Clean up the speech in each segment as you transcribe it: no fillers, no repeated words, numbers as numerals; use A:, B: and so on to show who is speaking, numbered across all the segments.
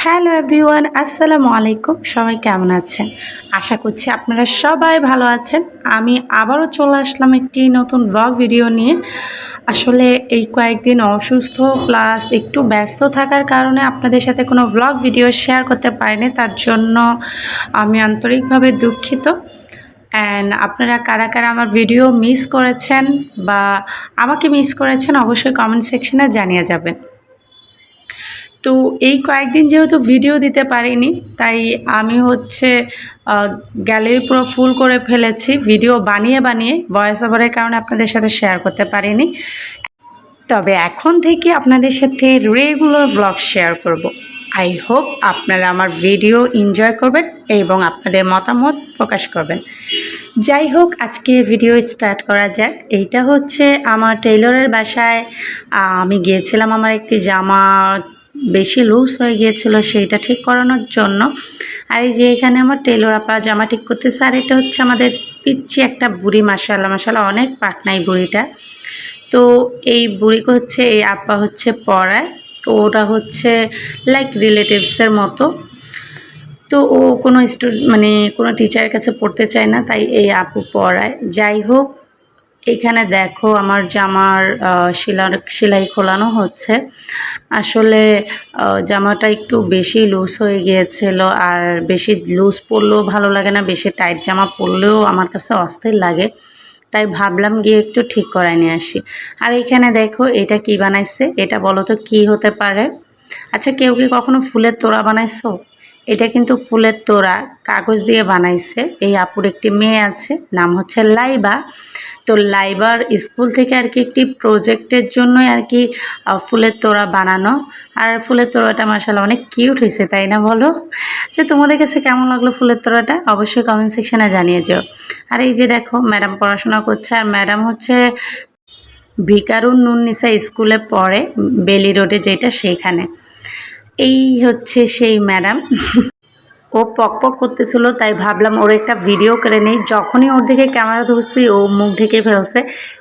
A: Hello everyone, আসসালামু আলাইকুম। সবাই কেমন আছেন? আশা করছি আপনারা সবাই ভালো আছেন। আমি আবারও চলে আসলাম একটি নতুন ব্লগ ভিডিও নিয়ে। আসলে এই কয়েকদিন অসুস্থ প্লাস একটু ব্যস্ত থাকার কারণে আপনাদের সাথে কোনো ব্লগ ভিডিও শেয়ার করতে পারিনি, তার জন্য আমি আন্তরিকভাবে দুঃখিত। অ্যান্ড আপনারা কারা কারা আমার ভিডিও মিস করেছেন বা আমাকে মিস করেছেন অবশ্যই কমেন্ট সেকশনে জানিয়ে যাবেন। তো এই কয়েকদিন যেহেতু ভিডিও দিতে পারিনি, তাই আমি গ্যালারি পুরো ফুল করে ফেলেছি ভিডিও বানিয়ে বানিয়ে। ভয়েস ওভারের কারণে আপনাদের সাথে শেয়ার করতে পারিনি, তবে এখন থেকে আপনাদের সাথে রেগুলার ব্লগ শেয়ার করব। আই হোপ আপনারা আমার ভিডিও এনজয় করবেন এবং আপনাদের মতামত প্রকাশ করবেন। যাই হোক, আজকে ভিডিও স্টার্ট করা যাক। এইটা হচ্ছে আমার টেইলরের বাসায়। আমি গিয়েছিলাম আমার একটি জামা বেশি লুজ হয়ে গিয়েছিল, সেইটা ঠিক করানোর জন্য। আর এই যে এখানে আমার টেইলর আপা জামা ঠিক করতেছে। আর এটা হচ্ছে আমাদের পিচ্ছি একটা বুড়ি, মাশাআল্লাহ মাশাআল্লাহ অনেক পাকনা এই বুড়িটা। তো এই বুড়িকে এই আপা পড়ায়। ওটা লাইক রিলেটিভসের মতো। তো ও কোনো কোনো টিচারের কাছে পড়তে চায় না, তাই এই আপু পড়ায়। যাই হোক, এখানে দেখো আমার জামার সেলাই খোলানো হচ্ছে। আসলে জামাটা একটু বেশি লুজ হয়ে গিয়েছিল, আর বেশি লুজ পরলেও ভালো লাগে না, বেশি টাইট জামা পরলেও আমার কাছে অস্থির লাগে। তাই ভাবলাম গিয়ে একটু ঠিক করায় নিয়ে আসি। আর এখানে দেখো এটা কি বানাইছে, এটা বলো তো কী হতে পারে? আচ্ছা, কেউ কি কখনো ফুলের তোড়া বানাইছো? এটা কিন্তু ফুলের তোড়া কাগজ দিয়ে বানাইছে। এই আপুর একটি মেয়ে আছে, নাম হচ্ছে লাইবা। তো লাইবার স্কুল থেকে একটি প্রজেক্টের জন্যই ফুলের তোড়া বানানো। আর ফুলের তোড়াটা মাশাআল্লাহ অনেক কিউট হয়েছে, তাই না বলো? আচ্ছা, তোমাদের কাছে কেমন লাগলো ফুলের তোড়াটা অবশ্যই কমেন্ট সেকশনে জানিয়ে যাও। আর এই যে দেখো ম্যাডাম পড়াশোনা করছে, আর ম্যাডাম ভিকারুন নুননিসা স্কুলে পড়ে, বেলি রোডে যেটা, সেইখানে। এই সেই ম্যাডাম। ও পক পক করতেছিল, তাই ভাবলাম ওর একটা ভিডিও করে নেই। যখনই ওর দিকে ক্যামেরা ধরছি ও মুখ ঢেকে ফেলছে।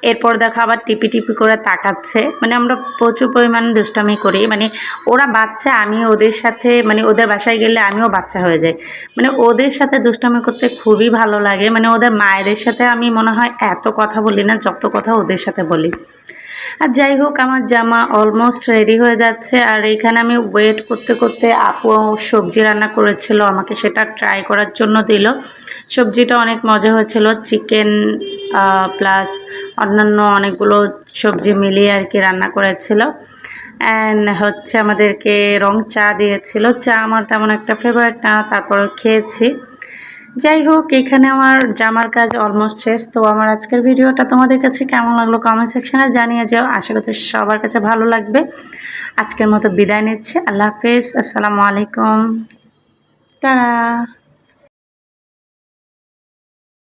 A: এরপর দেখো আবার টিপি টিপি করে তাকাচ্ছে। আমরা প্রচুর পরিমাণে দুষ্টামি করি। ওরা বাচ্চা, আমি ওদের সাথে ওদের বাসায় গেলে আমিও বাচ্চা হয়ে যাই। ওদের সাথে দুষ্টামি করতে খুবই ভালো লাগে। ওদের মায়েদের সাথে আমি মনে হয় এত কথা বলি না যত কথা ওদের সাথে বলি। আর যাই হোক, আমার জামা অলমোস্ট রেডি হয়ে যাচ্ছে। আর এইখানে আমি ওয়েট করতে করতে আপু সবজি রান্না করেছিল, আমাকে সেটা ট্রাই করার জন্য দিল। সবজিটা অনেক মজা হয়েছিল, চিকেন প্লাস অন্যান্য অনেকগুলো সবজি মিলিয়ে রান্না করেছিল। অ্যান্ড আমাদেরকে রং চা দিয়েছিল। চা আমার তেমন একটা ফেভারিট না, তারপরে খেয়েছি। যাই হোক, এখানে আমার জামার কাজ অলমোস্ট শেষ। তো আমার আজকের ভিডিওটা তোমাদের কাছে কেমন লাগলো কমেন্ট সেকশনে জানিয়ে যাও। আশা করছি সবার কাছে ভালো লাগবে। আজকের মতো বিদায় নিচ্ছি। আল্লাহ হাফেজ, আসসালামু আলাইকুম, টাটা।